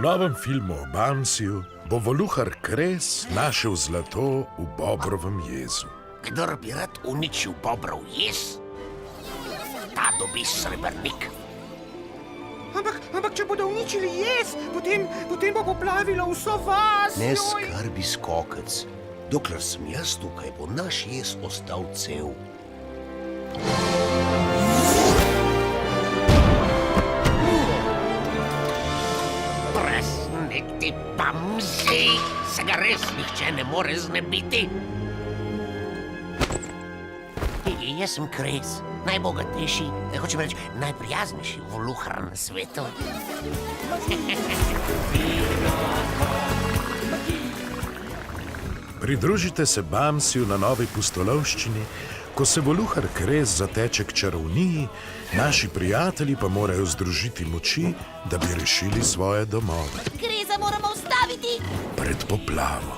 novem filmu o Bamsiju bo voluhar Kres našel zlato v Bobrovem jezu. Kdor bi rad uničil Bobrov jez, ta dobi srebrnik. Ampak če bodo uničili jez, potem bo poplavilo vso vas. Ne joj. skrbi, skokec. Dokler sem jaz tukaj, bo naš jez ostal cel. Presneti Bamsi, se ga res nihče ne more znebiti. Jaz sem Kres, najbogatejši, hočem reči, najprijaznejši voluhar na svetu. Pridružite se Bamsiju na novi pustolovščini, ko se voluhar Kres zateče k čarovniji, naši prijatelji pa morajo združiti moči, da bi rešili svoje domove Kreza moramo ustaviti! pred poplavo.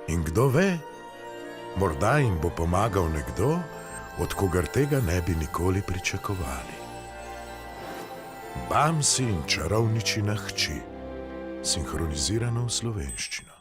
In kdo ve, morda jim bo pomagal nekdo, od kogar tega ne bi nikoli pričakovali. Bamsi in čarovničina hči, sinhronizirano v slovenščino.